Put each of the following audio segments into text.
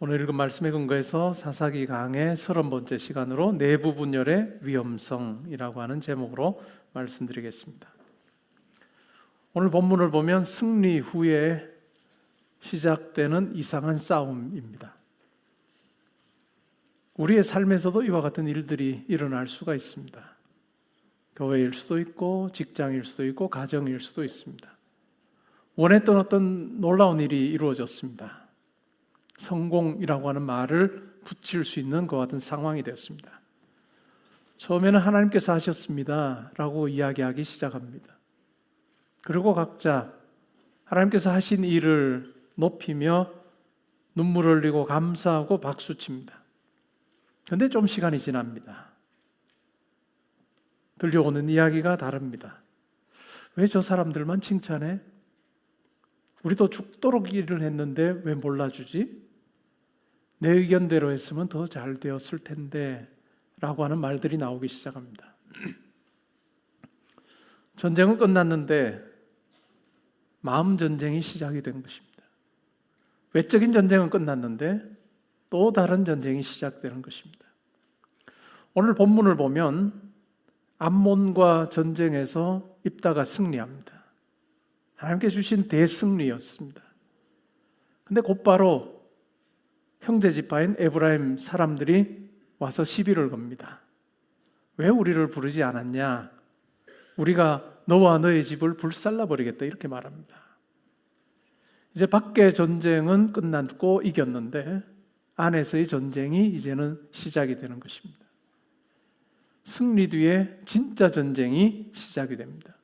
오늘 읽은 말씀에 근거해서 사사기 강의 30번째 시간으로 내부 분열의 위험성이라고 하는 제목으로 말씀드리겠습니다. 오늘 본문을 보면 승리 후에 시작되는 이상한 싸움입니다. 우리의 삶에서도 이와 같은 일들이 일어날 수가 있습니다. 교회일 수도 있고 직장일 수도 있고 가정일 수도 있습니다. 원했던 어떤 놀라운 일이 이루어졌습니다. 성공이라고 하는 말을 붙일 수 있는 것 같은 상황이 되었습니다. 처음에는 하나님께서 하셨습니다 라고 이야기하기 시작합니다. 그리고 각자 하나님께서 하신 일을 높이며 눈물을 흘리고 감사하고 박수칩니다. 그런데 좀 시간이 지납니다. 들려오는 이야기가 다릅니다. 왜 저 사람들만 칭찬해? 우리도 죽도록 일을 했는데 왜 몰라주지? 내 의견대로 했으면 더 잘 되었을 텐데 라고 하는 말들이 나오기 시작합니다. 전쟁은 끝났는데 마음 전쟁이 시작이 된 것입니다. 외적인 전쟁은 끝났는데 또 다른 전쟁이 시작되는 것입니다. 오늘 본문을 보면 암몬과 전쟁에서 입다가 승리합니다. 하나님께 주신 대승리였습니다. 근데 곧바로 형제 지파인 에브라임 사람들이 와서 시비를 겁니다. 왜 우리를 부르지 않았냐? 우리가 너와 너의 집을 불살라 버리겠다 이렇게 말합니다. 이제 밖의 전쟁은 끝났고 이겼는데 안에서의 전쟁이 이제는 시작이 되는 것입니다. 승리 뒤에 진짜 전쟁이 시작이 됩니다.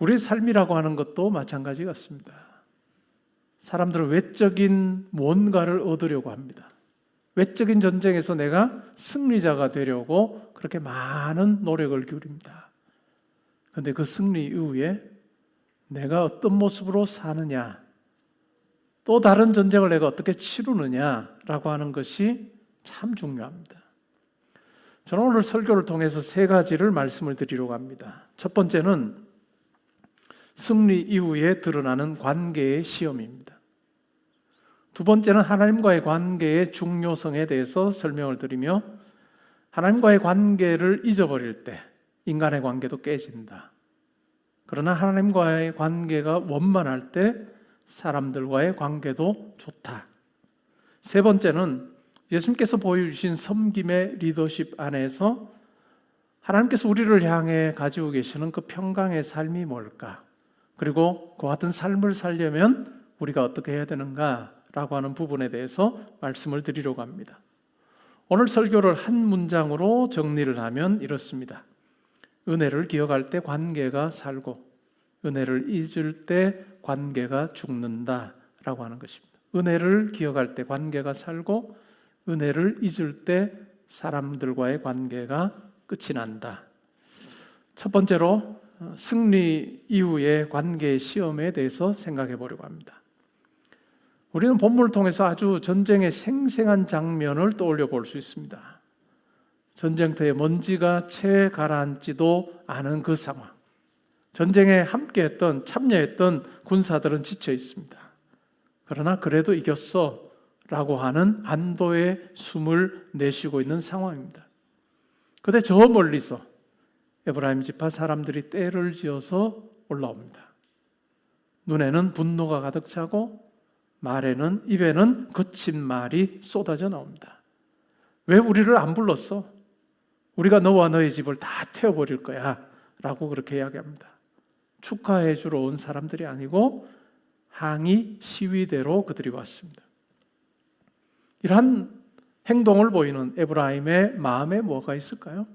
우리의 삶이라고 하는 것도 마찬가지 같습니다. 사람들은 외적인 뭔가를 얻으려고 합니다. 외적인 전쟁에서 내가 승리자가 되려고 그렇게 많은 노력을 기울입니다. 그런데 그 승리 이후에 내가 어떤 모습으로 사느냐, 또 다른 전쟁을 내가 어떻게 치르느냐라고 하는 것이 참 중요합니다. 저는 오늘 설교를 통해서 세 가지를 말씀을 드리려고 합니다. 첫 번째는 승리 이후에 드러나는 관계의 시험입니다. 두 번째는 하나님과의 관계의 중요성에 대해서 설명을 드리며 하나님과의 관계를 잊어버릴 때 인간의 관계도 깨진다. 그러나 하나님과의 관계가 원만할 때 사람들과의 관계도 좋다. 세 번째는 예수님께서 보여주신 섬김의 리더십 안에서 하나님께서 우리를 향해 가지고 계시는 그 평강의 삶이 뭘까? 그리고 그 같은 삶을 살려면 우리가 어떻게 해야 되는가라고 하는 부분에 대해서 말씀을 드리려고 합니다. 오늘 설교를 한 문장으로 정리를 하면 이렇습니다. 은혜를 기억할 때 관계가 살고 은혜를 잊을 때 관계가 죽는다라고 하는 것입니다. 은혜를 기억할 때 관계가 살고 은혜를 잊을 때 사람들과의 관계가 끝이 난다. 첫 번째로 승리 이후의 관계의 시험에 대해서 생각해 보려고 합니다. 우리는 본문을 통해서 아주 전쟁의 생생한 장면을 떠올려 볼 수 있습니다. 전쟁터에 먼지가 채 가라앉지도 않은 그 상황. 전쟁에 함께했던 참여했던 군사들은 지쳐 있습니다. 그러나 그래도 이겼어 라고 하는 안도의 숨을 내쉬고 있는 상황입니다. 그런데 저 멀리서 에브라임 지파 사람들이 떼를 지어서 올라옵니다. 눈에는 분노가 가득 차고 입에는 거친 말이 쏟아져 나옵니다. 왜 우리를 안 불렀어? 우리가 너와 너의 집을 다 태워버릴 거야 라고 그렇게 이야기합니다. 축하해 주러 온 사람들이 아니고 항의 시위대로 그들이 왔습니다. 이러한 행동을 보이는 에브라임의 마음에 뭐가 있을까요?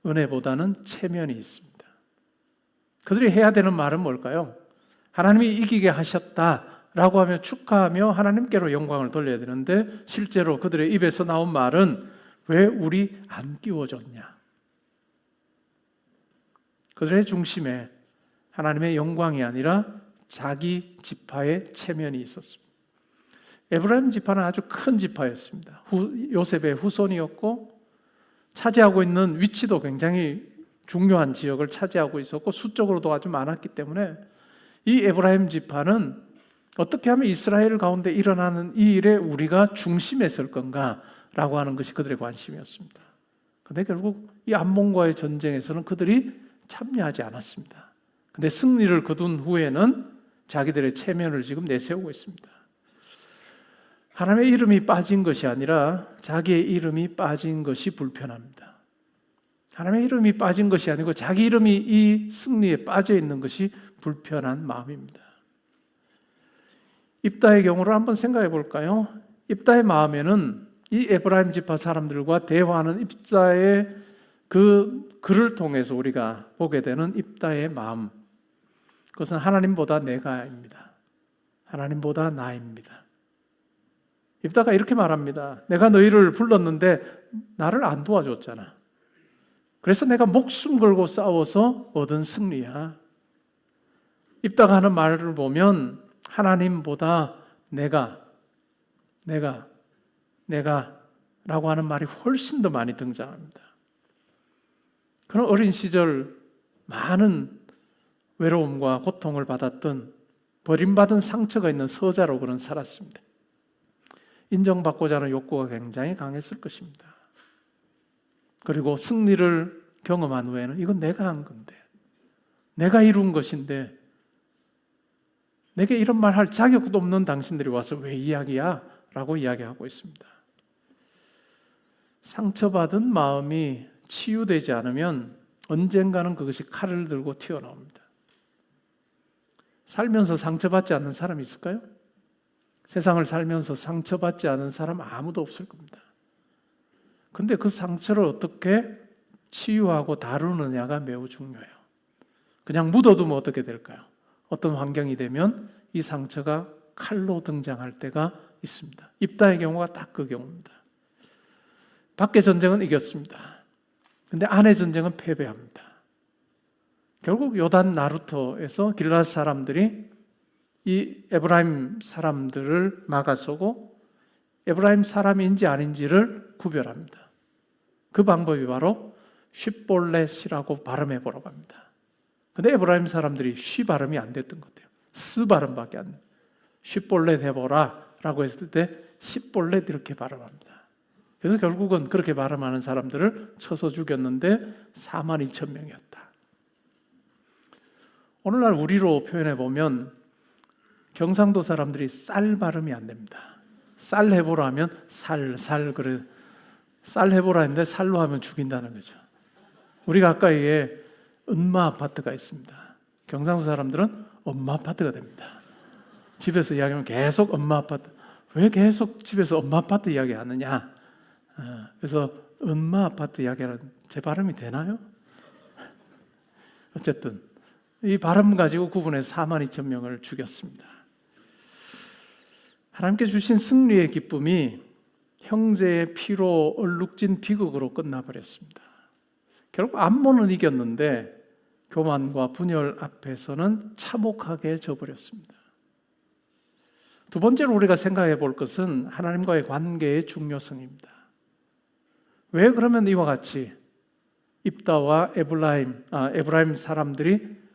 은혜보다는 체면이 있습니다. 그들이 해야 되는 말은 뭘까요? 하나님이 이기게 하셨다라고 하며 축하하며 하나님께로 영광을 돌려야 되는데 실제로 그들의 입에서 나온 말은 왜 우리 안 끼워줬냐? 그들의 중심에 하나님의 영광이 아니라 자기 지파의 체면이 있었습니다. 에브라임 지파는 아주 큰 지파였습니다. 요셉의 후손이었고 차지하고 있는 위치도 굉장히 중요한 지역을 차지하고 있었고 수적으로도 아주 많았기 때문에 이 에브라임 지파는 어떻게 하면 이스라엘 가운데 일어나는 이 일에 우리가 중심에 설 건가라고 하는 것이 그들의 관심이었습니다. 그런데 결국 이 암몬과의 전쟁에서는 그들이 참여하지 않았습니다. 그런데 승리를 거둔 후에는 자기들의 체면을 지금 내세우고 있습니다. 하나님의 이름이 빠진 것이 아니라 자기의 이름이 빠진 것이 불편합니다. 하나님의 이름이 빠진 것이 아니고 자기 이름이 이 승리에 빠져 있는 것이 불편한 마음입니다. 입다의 경우를 한번 생각해 볼까요? 입다의 마음에는 이 에브라임 지파 사람들과 대화하는 입다의 그 글을 통해서 우리가 보게 되는 입다의 마음, 그것은 하나님보다 내가입니다. 하나님보다 나입니다. 입다가 이렇게 말합니다. 내가 너희를 불렀는데 나를 안 도와줬잖아. 그래서 내가 목숨 걸고 싸워서 얻은 승리야. 입다가 하는 말을 보면 하나님보다 내가 라고 하는 말이 훨씬 더 많이 등장합니다. 그런 어린 시절 많은 외로움과 고통을 받았던 버림받은 상처가 있는 서자로 그는 살았습니다. 인정받고자 하는 욕구가 굉장히 강했을 것입니다. 그리고 승리를 경험한 후에는 이건 내가 한 건데, 내가 이룬 것인데 내게 이런 말 할 자격도 없는 당신들이 와서 왜 이야기야? 라고 이야기하고 있습니다. 상처받은 마음이 치유되지 않으면 언젠가는 그것이 칼을 들고 튀어나옵니다. 살면서 상처받지 않는 사람이 있을까요? 세상을 살면서 상처받지 않은 사람 아무도 없을 겁니다. 근데 그 상처를 어떻게 치유하고 다루느냐가 매우 중요해요. 그냥 묻어두면 어떻게 될까요? 어떤 환경이 되면 이 상처가 칼로 등장할 때가 있습니다. 입다의 경우가 딱 그 경우입니다. 밖의 전쟁은 이겼습니다. 근데 안의 전쟁은 패배합니다. 결국 요단 나루터에서 길르앗 사람들이 이 에브라임 사람들을 막아서고 에브라임 사람인지 아닌지를 구별합니다. 그 방법이 바로 쉿볼렛이라고 발음해 보라고 합니다. 근데 에브라임 사람들이 쉬 발음이 안 됐던 것 같아요. 스 발음밖에 안 돼요. 쉿볼렛 해보라 라고 했을 때 십볼렛 이렇게 발음합니다. 그래서 결국은 그렇게 발음하는 사람들을 쳐서 죽였는데 42,000명이었다. 오늘날 우리로 표현해 보면 경상도 사람들이 쌀 발음이 안 됩니다. 쌀 해보라 하면 그래. 쌀 해보라 했는데 살로 하면 죽인다는 거죠. 우리 가까이에 엄마 아파트가 있습니다. 경상도 사람들은 엄마 아파트가 됩니다. 집에서 이야기하면 계속 엄마 아파트. 왜 계속 집에서 엄마 아파트 이야기하느냐? 그래서 엄마 아파트 이야기하는 제 발음이 되나요? 어쨌든 이 발음 가지고 구분해서 42,000명을 죽였습니다. 하나님께 주신 승리의 기쁨이 형제의 피로 얼룩진 비극으로 끝나버렸습니다. 결국 암몬은 이겼는데 교만과 분열 앞에서는 참혹하게 져버렸습니다. 두 번째로 우리가 생각해 볼 것은 하나님과의 관계의 중요성입니다. 왜 그러면 이와 같이 입다와 에브라임 사람들이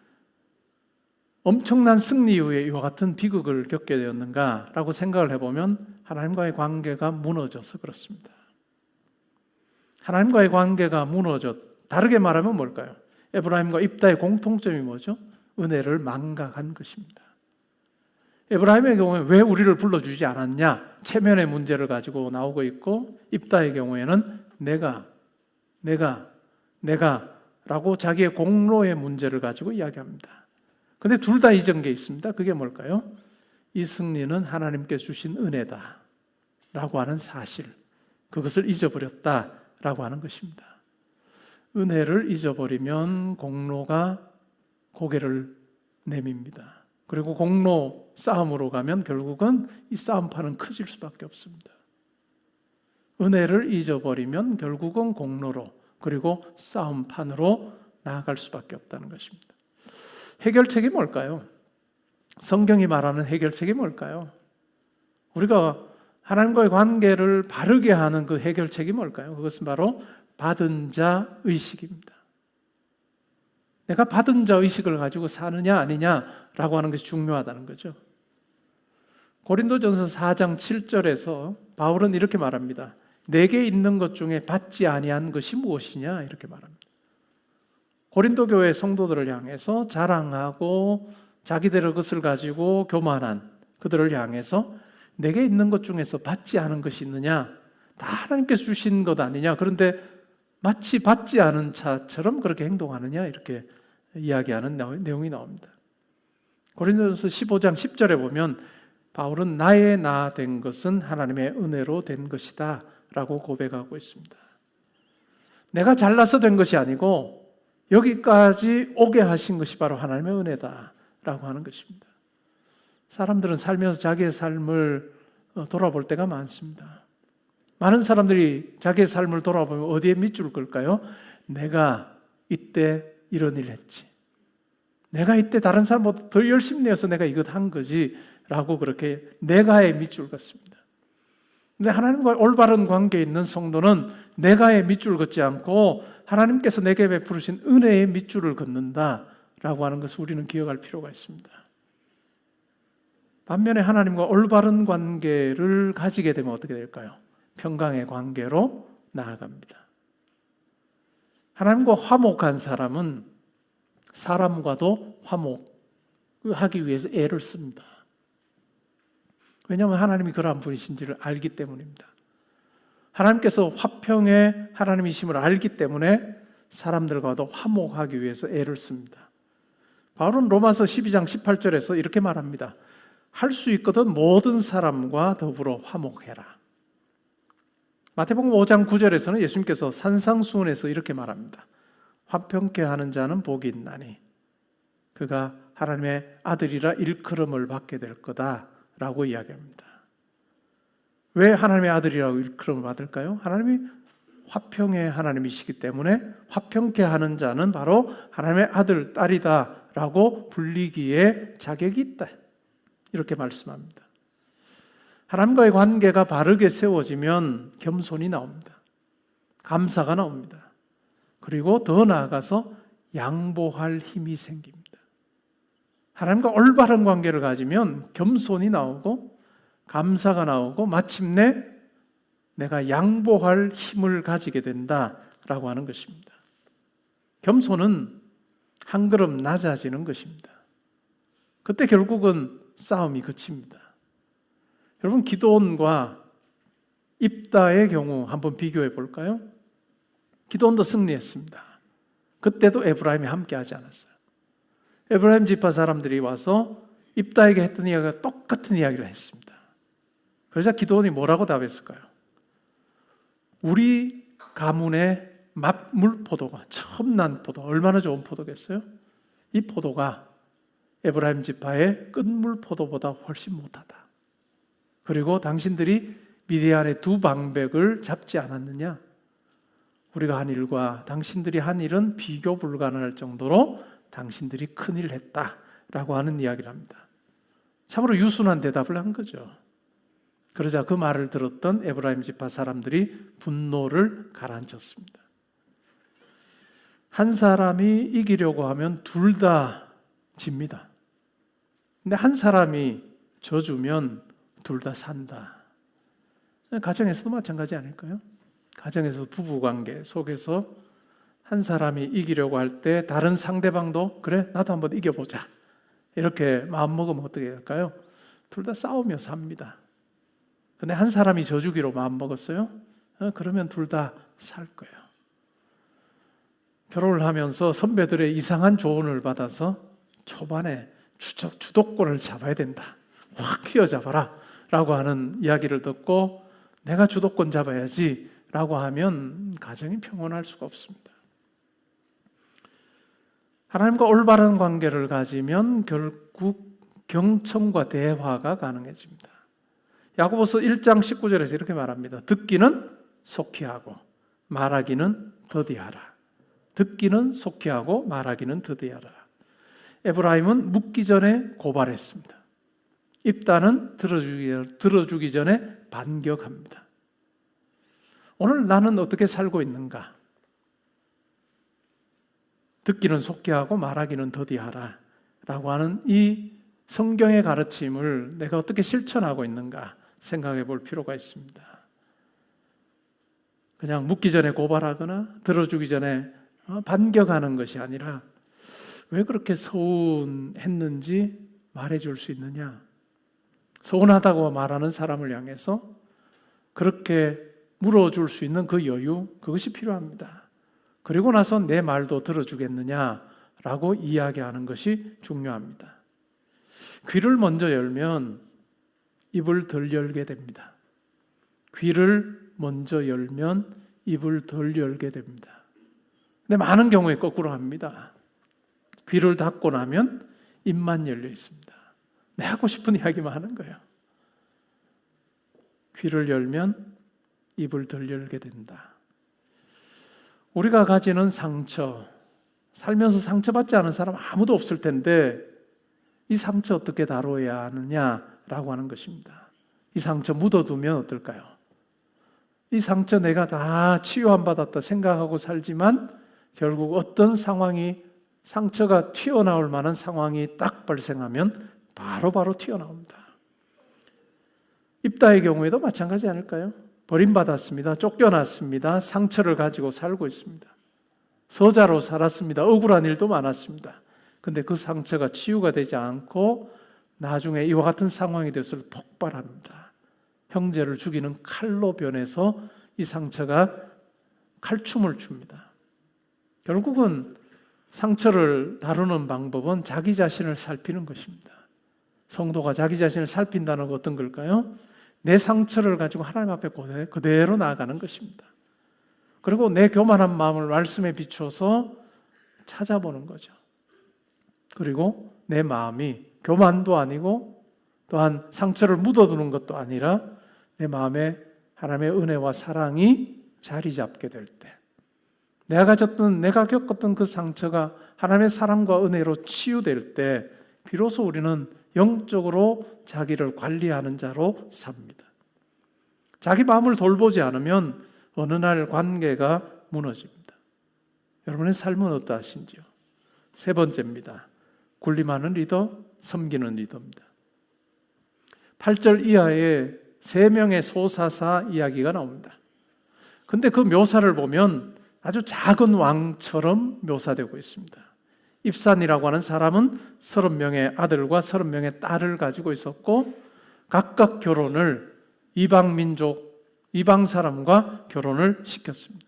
엄청난 승리 이후에 이와 같은 비극을 겪게 되었는가라고 생각을 해보면 하나님과의 관계가 무너져서 그렇습니다. 하나님과의 관계가 다르게 말하면 뭘까요? 에브라임과 입다의 공통점이 뭐죠? 은혜를 망각한 것입니다. 에브라임의 경우에 왜 우리를 불러주지 않았냐? 체면의 문제를 가지고 나오고 있고 입다의 경우에는 내가 라고 자기의 공로의 문제를 가지고 이야기합니다. 그런데 둘 다 잊은 게 있습니다. 그게 뭘까요? 이 승리는 하나님께 주신 은혜다 라고 하는 사실, 그것을 잊어버렸다라고 하는 것입니다. 은혜를 잊어버리면 공로가 고개를 내밉니다. 그리고 공로 싸움으로 가면 결국은 이 싸움판은 커질 수밖에 없습니다. 은혜를 잊어버리면 결국은 공로로 그리고 싸움판으로 나아갈 수밖에 없다는 것입니다. 해결책이 뭘까요? 성경이 말하는 해결책이 뭘까요? 우리가 하나님과의 관계를 바르게 하는 그 해결책이 뭘까요? 그것은 바로 받은 자 의식입니다. 내가 받은 자 의식을 가지고 사느냐 아니냐라고 하는 것이 중요하다는 거죠. 고린도전서 4장 7절에서 바울은 이렇게 말합니다. 내게 있는 것 중에 받지 아니한 것이 무엇이냐 이렇게 말합니다. 고린도 교회 성도들을 향해서 자랑하고 자기들의 것을 가지고 교만한 그들을 향해서 내게 있는 것 중에서 받지 않은 것이 있느냐? 다 하나님께서 주신 것 아니냐? 그런데 마치 받지 않은 자처럼 그렇게 행동하느냐? 이렇게 이야기하는 내용이 나옵니다. 고린도전서 15장 10절에 보면 바울은 나의 나 된 것은 하나님의 은혜로 된 것이다 라고 고백하고 있습니다. 내가 잘나서 된 것이 아니고 여기까지 오게 하신 것이 바로 하나님의 은혜다 라고 하는 것입니다. 사람들은 살면서 자기의 삶을 돌아볼 때가 많습니다. 많은 사람들이 자기의 삶을 돌아보면 어디에 밑줄 끌까요? 내가 이때 이런 일 했지. 내가 이때 다른 사람보다 더 열심히 내어서 내가 이것 한 거지 라고 그렇게 내가에 밑줄 긋습니다. 근데 하나님과 올바른 관계에 있는 성도는 내가에 밑줄 긋지 않고 하나님께서 내게 베푸신 은혜의 밑줄을 긋는다 라고 하는 것을 우리는 기억할 필요가 있습니다. 반면에 하나님과 올바른 관계를 가지게 되면 어떻게 될까요? 평강의 관계로 나아갑니다. 하나님과 화목한 사람은 사람과도 화목하기 위해서 애를 씁니다. 왜냐하면 하나님이 그러한 분이신지를 알기 때문입니다. 하나님께서 화평의 하나님이심을 알기 때문에 사람들과도 화목하기 위해서 애를 씁니다. 바울은 로마서 12장 18절에서 이렇게 말합니다. 할 수 있거든 모든 사람과 더불어 화목해라. 마태복음 5장 9절에서는 예수님께서 산상수훈에서 이렇게 말합니다. 화평케 하는 자는 복이 있나니 그가 하나님의 아들이라 일컬음을 받게 될 거다라고 이야기합니다. 왜 하나님의 아들이라고 일컬음을 받을까요? 하나님이 화평의 하나님이시기 때문에 화평케 하는 자는 바로 하나님의 아들, 딸이다라고 불리기에 자격이 있다. 이렇게 말씀합니다. 하나님과의 관계가 바르게 세워지면 겸손이 나옵니다. 감사가 나옵니다. 그리고 더 나아가서 양보할 힘이 생깁니다. 하나님과 올바른 관계를 가지면 겸손이 나오고 감사가 나오고 마침내 내가 양보할 힘을 가지게 된다라고 하는 것입니다. 겸손은 한 걸음 낮아지는 것입니다. 그때 결국은 싸움이 그칩니다. 여러분, 기드온과 입다의 경우 한번 비교해 볼까요? 기드온도 승리했습니다. 그때도 에브라임이 함께하지 않았어요. 에브라임 지파 사람들이 와서 입다에게 했던 이야기가 똑같은 이야기를 했습니다. 그러자 기드온이 뭐라고 답했을까요? 우리 가문의 맛물포도가 처음 난 포도, 얼마나 좋은 포도겠어요? 이 포도가 에브라임 지파의 끝물포도보다 훨씬 못하다. 그리고 당신들이 미디안의 두 방백을 잡지 않았느냐? 우리가 한 일과 당신들이 한 일은 비교 불가능할 정도로 당신들이 큰일을 했다라고 하는 이야기를 합니다. 참으로 유순한 대답을 한 거죠. 그러자 그 말을 들었던 에브라임 지파 사람들이 분노를 가라앉혔습니다. 한 사람이 이기려고 하면 둘 다 집니다. 근데 한 사람이 져주면 둘 다 산다. 가정에서도 마찬가지 아닐까요? 가정에서 부부관계 속에서 한 사람이 이기려고 할 때 다른 상대방도 그래 나도 한번 이겨보자 이렇게 마음먹으면 어떻게 될까요? 둘 다 싸우며 삽니다. 근데 한 사람이 져주기로 마음먹었어요? 그러면 둘 다 살 거예요. 결혼을 하면서 선배들의 이상한 조언을 받아서 초반에 주도권을 잡아야 된다. 확 휘어잡아라 라고 하는 이야기를 듣고 내가 주도권 잡아야지 라고 하면 가정이 평온할 수가 없습니다. 하나님과 올바른 관계를 가지면 결국 경청과 대화가 가능해집니다. 야고보서 1장 19절에서 이렇게 말합니다. 듣기는 속히 하고 말하기는 더디하라. 듣기는 속히 하고 말하기는 더디하라. 에브라임은 묻기 전에 고발했습니다. 입다는 들어주기 전에 반격합니다. 오늘 나는 어떻게 살고 있는가? 듣기는 속히 하고 말하기는 더디하라 라고 하는 이 성경의 가르침을 내가 어떻게 실천하고 있는가 생각해 볼 필요가 있습니다. 그냥 묻기 전에 고발하거나 들어주기 전에 반격하는 것이 아니라 왜 그렇게 서운했는지 말해줄 수 있느냐? 서운하다고 말하는 사람을 향해서 그렇게 물어줄 수 있는 그 여유, 그것이 필요합니다. 그리고 나서 내 말도 들어주겠느냐라고 이야기하는 것이 중요합니다. 귀를 먼저 열면 입을 덜 열게 됩니다. 귀를 먼저 열면 입을 덜 열게 됩니다. 근데 많은 경우에 거꾸로 합니다. 귀를 닫고 나면 입만 열려 있습니다. 내 하고 싶은 이야기만 하는 거예요. 귀를 열면 입을 덜 열게 된다. 우리가 가지는 상처, 살면서 상처받지 않은 사람 아무도 없을 텐데 이 상처 어떻게 다뤄야 하느냐라고 하는 것입니다. 이 상처 묻어두면 어떨까요? 이 상처 내가 다 치유 안 받았다 생각하고 살지만 결국 어떤 상황이 상처가 튀어나올 만한 상황이 딱 발생하면 바로바로 튀어나옵니다. 입다의 경우에도 마찬가지 아닐까요? 버림받았습니다. 쫓겨났습니다. 상처를 가지고 살고 있습니다. 서자로 살았습니다. 억울한 일도 많았습니다. 근데 그 상처가 치유가 되지 않고 나중에 이와 같은 상황이 돼서 폭발합니다. 형제를 죽이는 칼로 변해서 이 상처가 칼춤을 춥니다. 결국은 상처를 다루는 방법은 자기 자신을 살피는 것입니다. 성도가 자기 자신을 살핀다는 건 어떤 걸까요? 내 상처를 가지고 하나님 앞에 그대로 나아가는 것입니다. 그리고 내 교만한 마음을 말씀에 비춰서 찾아보는 거죠. 그리고 내 마음이 교만도 아니고 또한 상처를 묻어두는 것도 아니라 내 마음에 하나님의 은혜와 사랑이 자리 잡게 될 때, 내가 겪었던 그 상처가 하나님의 사랑과 은혜로 치유될 때 비로소 우리는 영적으로 자기를 관리하는 자로 삽니다. 자기 마음을 돌보지 않으면 어느 날 관계가 무너집니다. 여러분의 삶은 어떠하신지요? 세 번째입니다. 군림하는 리더, 섬기는 리더입니다. 8절 이하에 3명의 소사사 이야기가 나옵니다. 근데 그 묘사를 보면 아주 작은 왕처럼 묘사되고 있습니다. 입산이라고 하는 사람은 30명의 아들과 30명의 딸을 가지고 있었고 각각 결혼을 이방 사람과 결혼을 시켰습니다.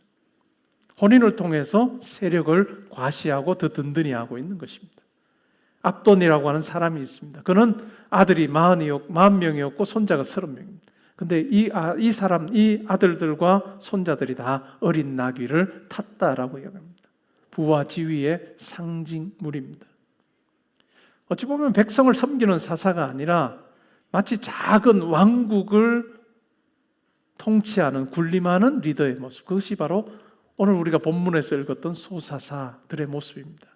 혼인을 통해서 세력을 과시하고 더 든든히 하고 있는 것입니다. 압돈이라고 하는 사람이 있습니다. 그는 아들이 40명이었고 손자가 30명입니다. 근데 이 아들들과 손자들이 다 어린 나귀를 탔다라고 이야기합니다. 부와 지위의 상징물입니다. 어찌 보면 백성을 섬기는 사사가 아니라 마치 작은 왕국을 통치하는, 군림하는 리더의 모습, 그것이 바로 오늘 우리가 본문에서 읽었던 소사사들의 모습입니다.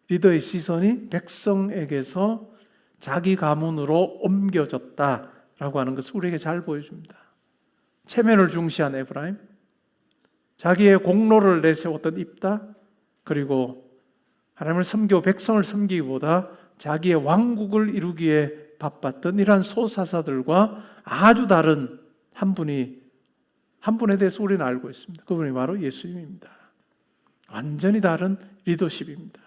리더의 시선이 백성에게서 자기 가문으로 옮겨졌다라고 하는 것을 우리에게 잘 보여줍니다. 체면을 중시한 에브라임, 자기의 공로를 내세웠던 입다, 그리고 하나님을 섬기고 백성을 섬기기보다 자기의 왕국을 이루기에 바빴던 이러한 소사사들과 아주 다른 한 분에 대해서 우리는 알고 있습니다. 그분이 바로 예수님입니다. 완전히 다른 리더십입니다.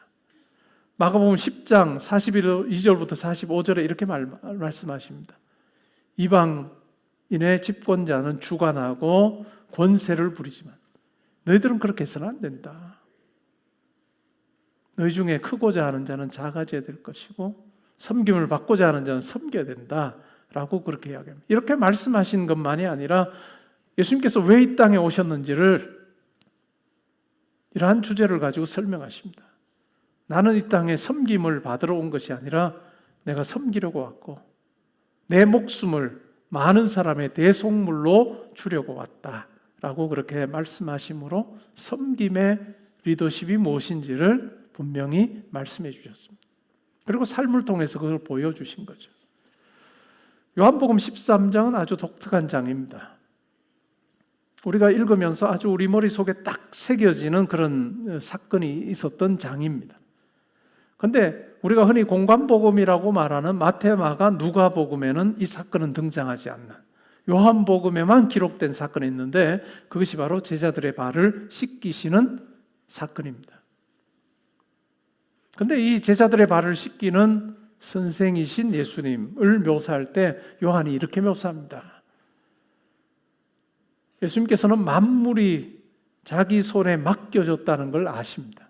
마가복음 10장 42절부터 45절에 이렇게 말씀하십니다. 이방인의 집권자는 주관하고 권세를 부리지만 너희들은 그렇게 해서는 안 된다. 너희 중에 크고자 하는 자는 작아져야 될 것이고 섬김을 받고자 하는 자는 섬겨야 된다라고 그렇게 이야기합니다. 이렇게 말씀하신 것만이 아니라 예수님께서 왜 이 땅에 오셨는지를 이러한 주제를 가지고 설명하십니다. 나는 이 땅에 섬김을 받으러 온 것이 아니라 내가 섬기려고 왔고 내 목숨을 많은 사람의 대속물로 주려고 왔다라고 그렇게 말씀하심으로 섬김의 리더십이 무엇인지를 분명히 말씀해 주셨습니다. 그리고 삶을 통해서 그걸 보여주신 거죠. 요한복음 13장은 아주 독특한 장입니다. 우리가 읽으면서 아주 우리 머릿속에 딱 새겨지는 그런 사건이 있었던 장입니다. 근데 우리가 흔히 공관복음이라고 말하는 마태, 마가, 누가복음에는 이 사건은 등장하지 않는, 요한복음에만 기록된 사건이 있는데 그것이 바로 제자들의 발을 씻기시는 사건입니다. 근데 이 제자들의 발을 씻기는 선생이신 예수님을 묘사할 때 요한이 이렇게 묘사합니다. 예수님께서는 만물이 자기 손에 맡겨졌다는 걸 아십니다.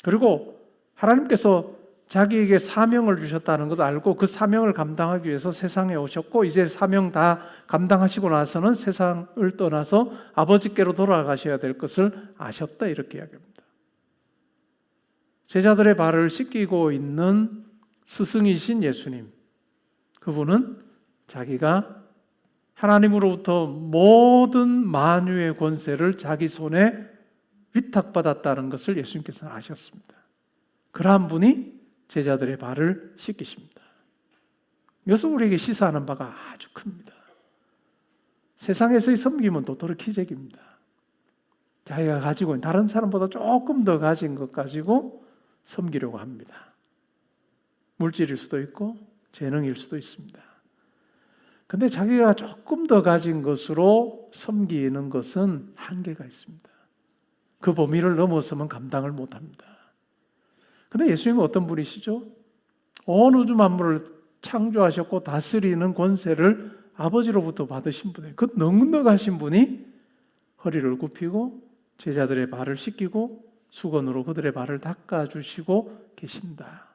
그리고 하나님께서 자기에게 사명을 주셨다는 것도 알고 그 사명을 감당하기 위해서 세상에 오셨고 이제 사명 다 감당하시고 나서는 세상을 떠나서 아버지께로 돌아가셔야 될 것을 아셨다, 이렇게 이야기합니다. 제자들의 발을 씻기고 있는 스승이신 예수님, 그분은 자기가 하나님으로부터 모든 만유의 권세를 자기 손에 위탁받았다는 것을 예수님께서는 아셨습니다. 그러한 분이 제자들의 발을 씻기십니다. 이것은 우리에게 시사하는 바가 아주 큽니다. 세상에서의 섬김은 도토리 키재기입니다. 자기가 가지고 있는 다른 사람보다 조금 더 가진 것 가지고 섬기려고 합니다. 물질일 수도 있고 재능일 수도 있습니다. 근데 자기가 조금 더 가진 것으로 섬기는 것은 한계가 있습니다. 그 범위를 넘어서면 감당을 못합니다. 근데 예수님은 어떤 분이시죠? 온 우주 만물을 창조하셨고 다스리는 권세를 아버지로부터 받으신 분이에요. 그 넉넉하신 분이 허리를 굽히고 제자들의 발을 씻기고 수건으로 그들의 발을 닦아주시고 계신다.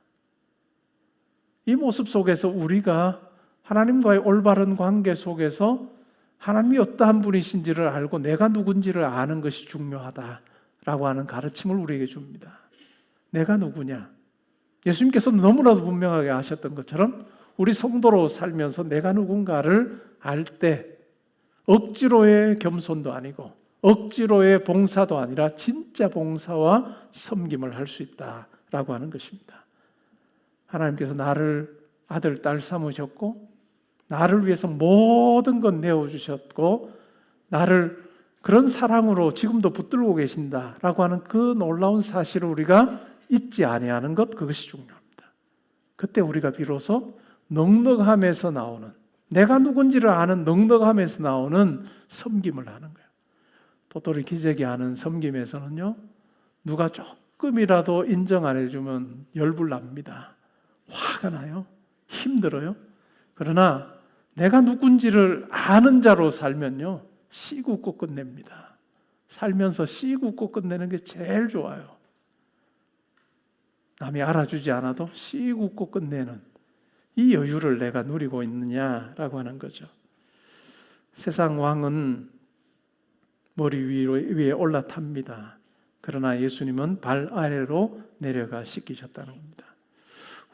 이 모습 속에서 우리가 하나님과의 올바른 관계 속에서 하나님이 어떠한 분이신지를 알고 내가 누군지를 아는 것이 중요하다라고 하는 가르침을 우리에게 줍니다. 내가 누구냐? 예수님께서 너무나도 분명하게 아셨던 것처럼 우리 성도로 살면서 내가 누군가를 알 때 억지로의 겸손도 아니고 억지로의 봉사도 아니라 진짜 봉사와 섬김을 할 수 있다라고 하는 것입니다. 하나님께서 나를 아들, 딸 삼으셨고 나를 위해서 모든 것 내어주셨고 나를 그런 사랑으로 지금도 붙들고 계신다라고 하는 그 놀라운 사실을 우리가 잊지 아니하는 것, 그것이 중요합니다. 그때 우리가 비로소 넉넉함에서 나오는, 내가 누군지를 아는 넉넉함에서 나오는 섬김을 하는 거예요. 도토리 기저귀 하는 섬김에서는요, 누가 조금이라도 인정 안 해주면 열불 납니다. 화가 나요. 힘들어요. 그러나 내가 누군지를 아는 자로 살면요, 씨 굽고 끝냅니다. 살면서 씨 굽고 끝내는 게 제일 좋아요. 남이 알아주지 않아도 씨 굽고 끝내는 이 여유를 내가 누리고 있느냐라고 하는 거죠. 세상 왕은 머리 위에 올라탑니다. 그러나 예수님은 발 아래로 내려가 씻기셨다는 겁니다.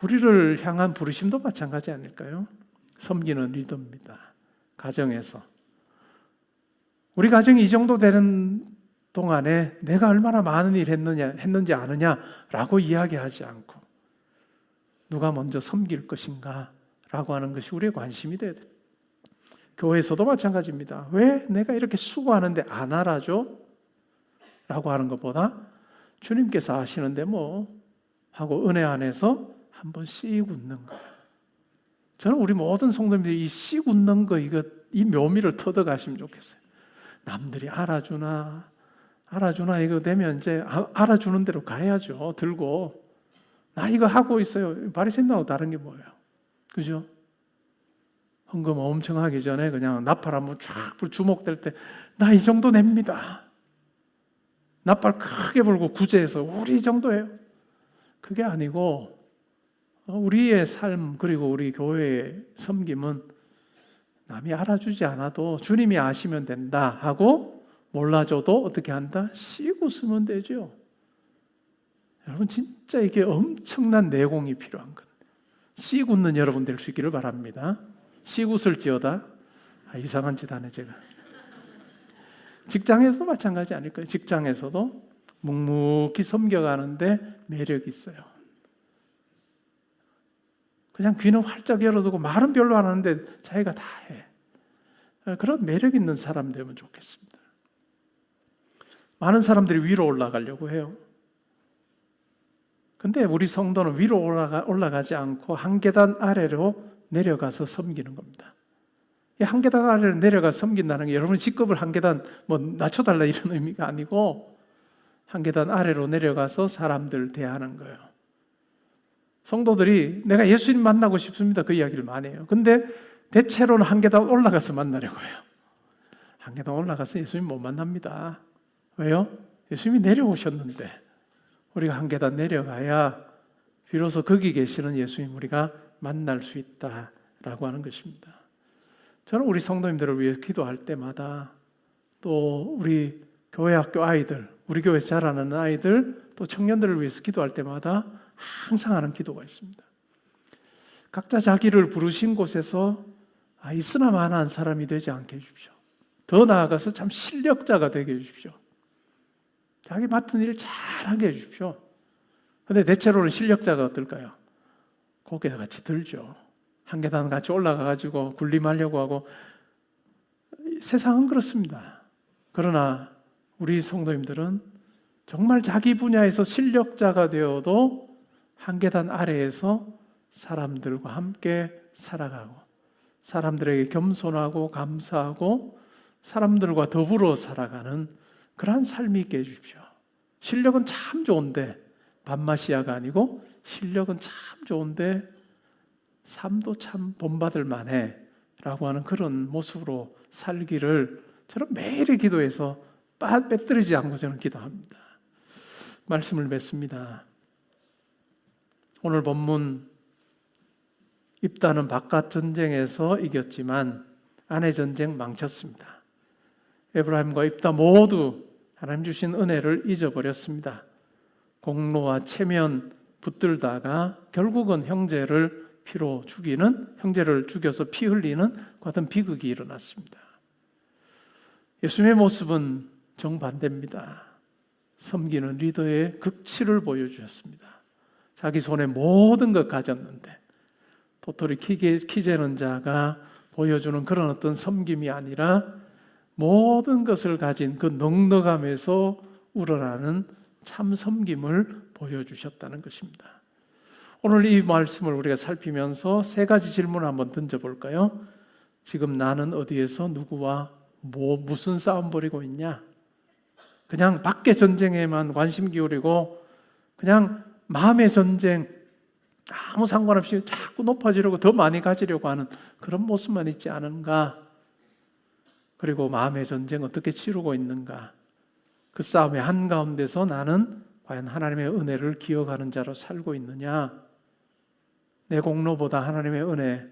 우리를 향한 부르심도 마찬가지 아닐까요? 섬기는 리더입니다. 가정에서. 우리 가정이 이 정도 되는 동안에 내가 얼마나 많은 일 했는지 아느냐라고 이야기하지 않고 누가 먼저 섬길 것인가 라고 하는 것이 우리의 관심이 돼야 돼요. 교회에서도 마찬가지입니다. 왜 내가 이렇게 수고하는데 안 알아줘? 라고 하는 것보다 주님께서 하시는데 뭐 하고 은혜 안에서 한번 씩 웃는 거예요. 저는 우리 모든 성도님들이 이 씩 웃는 거 이 묘미를 터득하시면 좋겠어요. 남들이 알아주나 이거 되면 이제 알아주는 대로 가야죠. 들고 나 이거 하고 있어요. 바리새인하고 다른 게 뭐예요? 그죠? 헌금 엄청 하기 전에 그냥 나팔 한번 쫙 주목될 때 나 이 정도 냅니다. 나팔 크게 불고 구제해서 우리 이 정도예요. 그게 아니고 우리의 삶 그리고 우리 교회의 섬김은 남이 알아주지 않아도 주님이 아시면 된다 하고 몰라줘도 어떻게 한다? 씩 웃으면 되죠. 여러분 진짜 이게 엄청난 내공이 필요한 것. 씩 웃는 여러분 될 수 있기를 바랍니다. 씩 웃을지어다. 이상한 짓 하네 제가. 직장에서도 마찬가지 아닐까요? 직장에서도 묵묵히 섬겨가는데 매력이 있어요. 그냥 귀는 활짝 열어두고 말은 별로 안 하는데 자기가 다 해. 그런 매력 있는 사람 되면 좋겠습니다. 많은 사람들이 위로 올라가려고 해요. 근데 우리 성도는 위로 올라가지 않고 한 계단 아래로 내려가서 섬기는 겁니다. 이 한 계단 아래로 내려가 섬긴다는 게 여러분 직급을 한 계단 낮춰달라 이런 의미가 아니고 한 계단 아래로 내려가서 사람들 대하는 거예요. 성도들이 내가 예수님 만나고 싶습니다. 그 이야기를 많이 해요. 근데 대체로는 한 계단 올라가서 만나려고 해요. 한 계단 올라가서 예수님 못 만납니다. 왜요? 예수님이 내려오셨는데 우리가 한 계단 내려가야 비로소 거기 계시는 예수님 우리가 만날 수 있다라고 하는 것입니다. 저는 우리 성도님들을 위해 기도할 때마다 또 우리 교회 학교 아이들, 우리 교회에서 자라는 아이들, 또 청년들을 위해서 기도할 때마다 항상 하는 기도가 있습니다. 각자 자기를 부르신 곳에서 있으나마나한 사람이 되지 않게 해주십시오. 더 나아가서 참 실력자가 되게 해주십시오. 자기 맡은 일을 잘하게 해주십시오. 그런데 대체로는 실력자가 어떨까요? 고개가 같이 들죠. 한 계단 같이 올라가가지고 군림하려고 하고 세상은 그렇습니다. 그러나 우리 성도님들은 정말 자기 분야에서 실력자가 되어도 한 계단 아래에서 사람들과 함께 살아가고 사람들에게 겸손하고 감사하고 사람들과 더불어 살아가는 그러한 삶이 있게 해주십시오. 실력은 참 좋은데 밥맛이야가 아니고 실력은 참 좋은데 삶도 참 본받을 만해 라고 하는 그런 모습으로 살기를 저는 매일의 기도에서 빼뜨리지 않고 저는 기도합니다. 말씀을 맺습니다. 오늘 본문 입다는 바깥 전쟁에서 이겼지만 안의 전쟁 망쳤습니다. 에브라임과 입다 모두 하나님 주신 은혜를 잊어버렸습니다. 공로와 체면 붙들다가 결국은 형제를 피로 죽이는, 형제를 죽여서 피 흘리는 같은 비극이 일어났습니다. 예수님의 모습은 정반대입니다. 섬기는 리더의 극치를 보여주셨습니다. 자기 손에 모든 것 가졌는데 도토리 키 재는 자가 보여주는 그런 어떤 섬김이 아니라 모든 것을 가진 그 넉넉함에서 우러나는 참 섬김을 보여주셨다는 것입니다. 오늘 이 말씀을 우리가 살피면서 세 가지 질문을 한번 던져볼까요? 지금 나는 어디에서 누구와 무슨 싸움 벌이고 있냐? 그냥 밖의 전쟁에만 관심 기울이고 그냥 마음의 전쟁 아무 상관없이 자꾸 높아지려고 더 많이 가지려고 하는 그런 모습만 있지 않은가? 그리고 마음의 전쟁 어떻게 치르고 있는가? 그 싸움의 한가운데서 나는 과연 하나님의 은혜를 기억하는 자로 살고 있느냐? 내 공로보다 하나님의 은혜,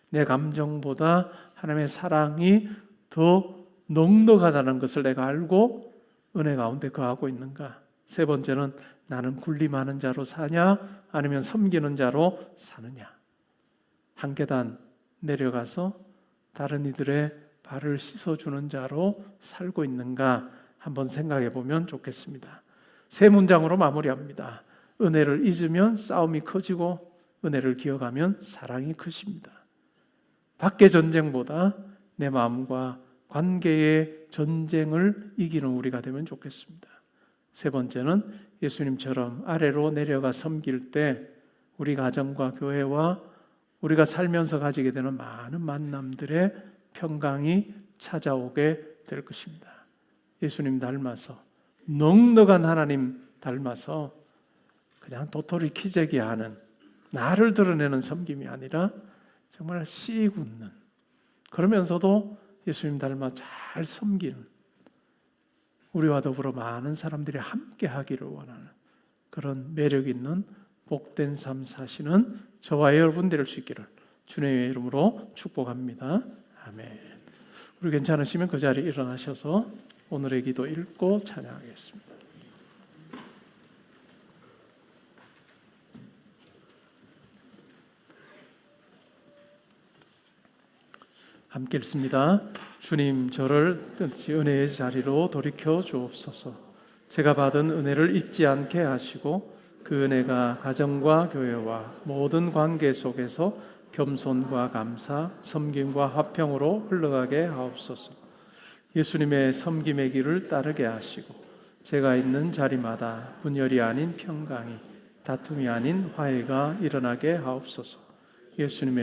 내 감정보다 하나님의 사랑이 더 넉넉하다는 것을 내가 알고 은혜 가운데 거하고 있는가? 세 번째는 나는 군림하는 자로 사냐? 아니면 섬기는 자로 사느냐? 한 계단 내려가서 다른 이들의 발을 씻어주는 자로 살고 있는가? 한번 생각해 보면 좋겠습니다. 세 문장으로 마무리합니다. 은혜를 잊으면 싸움이 커지고 은혜를 기억하면 사랑이 크십니다. 밖의 전쟁보다 내 마음과 관계의 전쟁을 이기는 우리가 되면 좋겠습니다. 세 번째는 예수님처럼 아래로 내려가 섬길 때 우리 가정과 교회와 우리가 살면서 가지게 되는 많은 만남들의 평강이 찾아오게 될 것입니다. 예수님 닮아서 넉넉한 하나님 닮아서 그냥 도토리 키재기 하는 나를 드러내는 섬김이 아니라 정말 씩 웃는 그러면서도 예수님 닮아 잘 섬기는 우리와 더불어 많은 사람들이 함께 하기를 원하는 그런 매력 있는 복된 삶 사시는 저와 여러분 될 수 있기를 주님의 이름으로 축복합니다. 아멘. 우리 괜찮으시면 그 자리에 일어나셔서 오늘의 기도 읽고 찬양하겠습니다. 함께 읽습니다. 주님, 저를 뜻이 은혜의 자리로 돌이켜 주옵소서. 제가 받은 은혜를 잊지 않게 하시고 그 은혜가 가정과 교회와 모든 관계 속에서 겸손과 감사, 섬김과 화평으로 흘러가게 하옵소서. 예수님의 섬김의 길을 따르게 하시고 제가 있는 자리마다 분열이 아닌 평강이 다툼이 아닌 화해가 일어나게 하옵소서. 예수님의